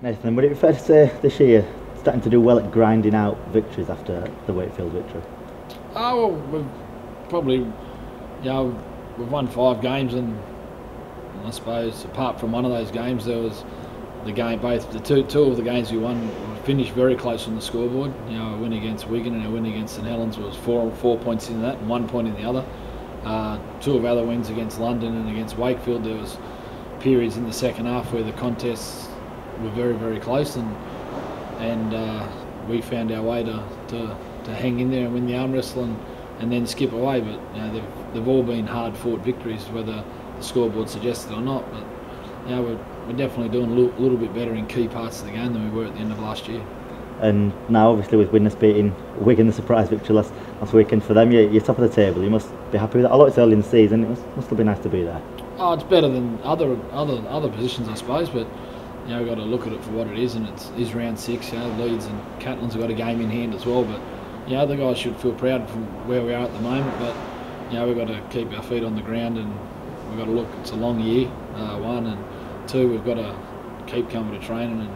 Nathan, would it be fair to say this year starting to do well at grinding out victories after the Wakefield victory? Oh, well, we've probably, we've won 5 games, and I suppose apart from one of those games, there was the game. Both the two of the games we won finished very close on the scoreboard. A win against Wigan and a win against St Helens was 4 points in that and 1 point in the other. 2 of our other wins against London and against Wakefield, there was periods in the second half where the contests were very, very close, and we found our way to hang in there and win the arm wrestle and then skip away. But they've all been hard-fought victories, whether the scoreboard suggests it or not. But we're definitely doing a little bit better in key parts of the game than we were at the end of last year. And now, obviously, with Widnes beating Wigan, the surprise victory last weekend for them, you're top of the table. You must be happy with that. Although it's early in the season, it must have been nice to be there. Oh, it's better than other positions, I suppose. But we've got to look at it for what it is, and it is round 6. Leeds and Catlins have got a game in hand as well. But the guys should feel proud from where we are at the moment. But we've got to keep our feet on the ground, and we've got to look. It's a long year, 1, and 2. We've got to keep coming to training and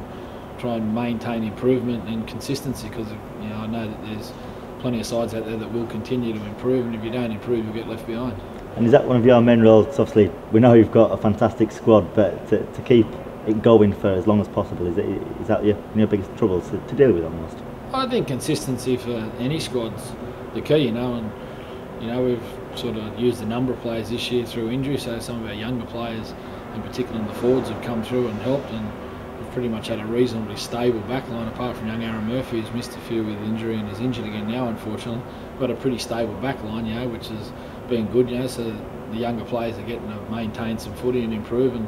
try and maintain improvement and consistency, because I know that there's plenty of sides out there that will continue to improve, and if you don't improve, you'll get left behind. And is that one of your main roles? Obviously, we know you've got a fantastic squad, but to keep it going for as long as possible, is that your biggest troubles to deal with almost? I think consistency for any squad's the key, and we've sort of used a number of players this year through injury, so some of our younger players, in particular in the forwards, have come through and helped, and we've pretty much had a reasonably stable backline, apart from young Aaron Murphy, who's missed a few with injury and is injured again now, unfortunately. We've got a pretty stable backline, which has been good, so the younger players are getting to maintain some footy and improve, and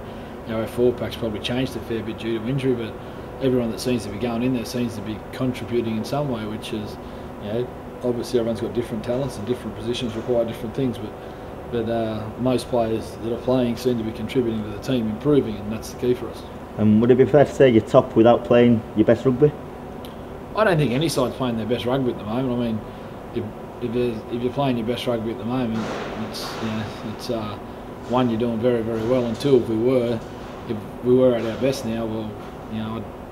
our forward pack's probably changed a fair bit due to injury, but everyone that seems to be going in there seems to be contributing in some way, which is, obviously everyone's got different talents and different positions require different things, but most players that are playing seem to be contributing to the team improving, and that's the key for us. Would it be fair to say you're top without playing your best rugby? I don't think any side's playing their best rugby at the moment. I mean, if you're playing your best rugby at the moment, it's one, you're doing very, very well, and 2, if we were at our best now, well,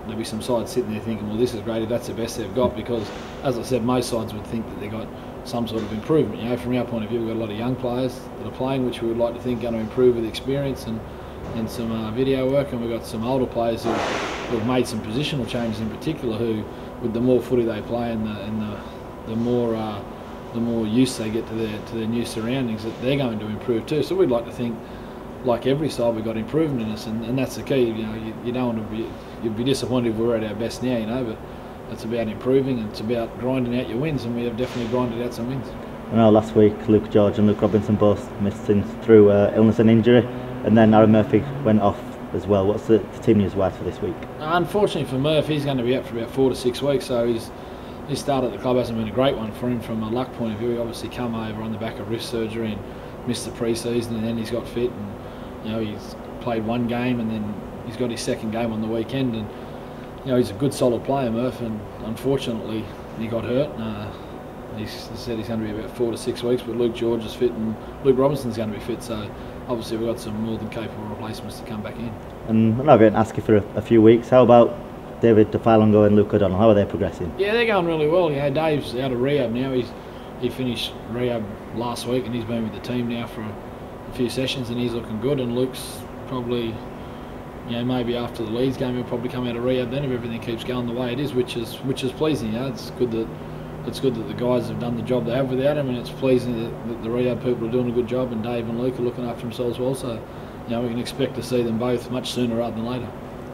there'd be some sides sitting there thinking, well, this is great if that's the best they've got, because, as I said, most sides would think that they got some sort of improvement. From our point of view, we've got a lot of young players that are playing, which we would like to think are going to improve with experience and some video work, and we've got some older players who have made some positional changes in particular, who, with the more footy they play and the more use they get to their new surroundings, that they're going to improve too. So we'd like to think, like every side, we've got improvement in us, and that's the key. You don't want to be, you'd be disappointed if we're at our best now, but it's about improving, and it's about grinding out your wins, and we have definitely grinded out some wins. I know last week Luke George and Luke Robinson both missed through illness and injury, and then Aaron Murphy went off as well. What's the team news-wise for this week? Unfortunately for Murphy, he's going to be out for about 4 to 6 weeks, so his start at the club hasn't been a great one for him from a luck point of view. He obviously come over on the back of wrist surgery and missed the pre-season, and then he's got fit, and he's played 1 game, and then he's got his 2nd game on the weekend, and he's a good solid player, Murph, and unfortunately he got hurt. He said he's going to be about 4 to 6 weeks, but Luke George is fit and Luke Robinson's going to be fit, so obviously we've got some more than capable replacements to come back in. And I know I didn't ask you for a few weeks. How about David DeFalongo and Luke O'Donnell? How are they progressing? Yeah, they're going really well. Dave's out of rehab now. He finished rehab last week, and he's been with the team now for a few sessions, and he's looking good. And Luke's probably, maybe after the Leeds game, he'll probably come out of rehab then if everything keeps going the way it is, which is pleasing. It's good that the guys have done the job they have without him, and it's pleasing that the rehab people are doing a good job, and Dave and Luke are looking after themselves well. So, we can expect to see them both much sooner rather than later.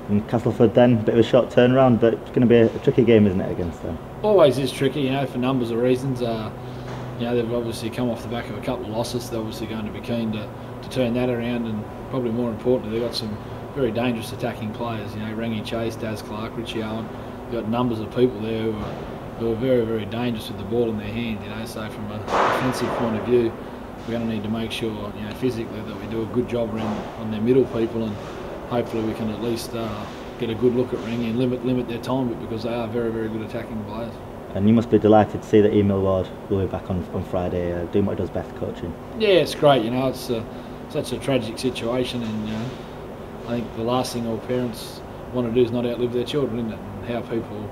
And Castleford then, bit of a short turnaround, but it's going to be a tricky game, isn't it, against them? Always is tricky, for numbers of reasons. They've obviously come off the back of a couple of losses. They're obviously going to be keen to turn that around, and probably more importantly, they've got some very dangerous attacking players. Rangi Chase, Daz Clark, Richie Owen. They've got numbers of people there who are very, very dangerous with the ball in their hand. So from a defensive point of view, we're going to need to make sure, physically, that we do a good job on their middle people, and hopefully we can at least get a good look at Rangi and limit their time, because they are very, very good attacking players. And you must be delighted to see that Emil Ward will be back on Friday, doing what he does best, coaching. Yeah, it's great. It's such a tragic situation, and I think the last thing all parents want to do is not outlive their children, isn't it? And how people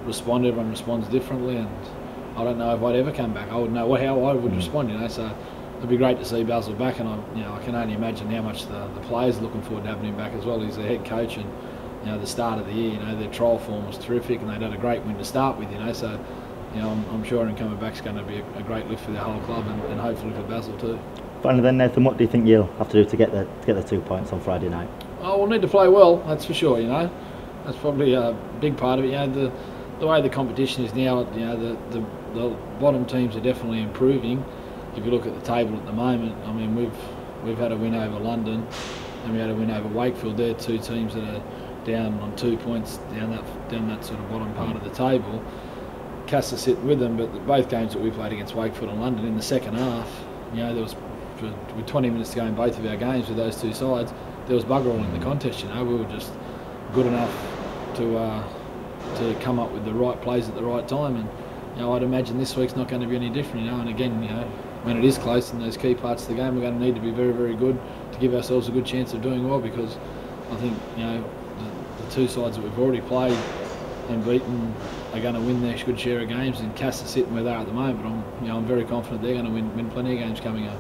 respond, everyone responds differently, and I don't know if I'd ever come back. I would know how I would respond, you know. So it'd be great to see Basil back, and I can only imagine how much the players are looking forward to having him back as well. He's the head coach, and you know, the start of the year, you know, their trial form was terrific, and they'd had a great win to start with, you know. So you know, I'm sure him coming back is going to be a great lift for the whole club, and hopefully for Basil too. Finally then, Nathan, what do you think you'll have to do to get the 2 points on Friday night? Oh, we'll need to play well, that's for sure, you know. That's probably a big part of it. You know, the way the competition is now, you know, the bottom teams are definitely improving. If you look at the table at the moment, I mean, we've had a win over London, and we had a win over Wakefield. They're two teams that are down on 2 points down that sort of bottom part of the table. Castleford sitting with them, but both games that we played against Wakefield and London in the second half, you know, there was with 20 minutes to go in both of our games with those two sides, there was bugger all in the contest. You know, we were just good enough to come up with the right plays at the right time, and you know, I'd imagine this week's not going to be any different. You know, and again, you know, when it is close in those key parts of the game, we're going to need to be very, very good to give ourselves a good chance of doing well, because I think, you know, the two sides that we've already played and beaten are going to win their good share of games, and Cass are sitting where they are at the moment, but I'm very confident they're going to win plenty of games coming up.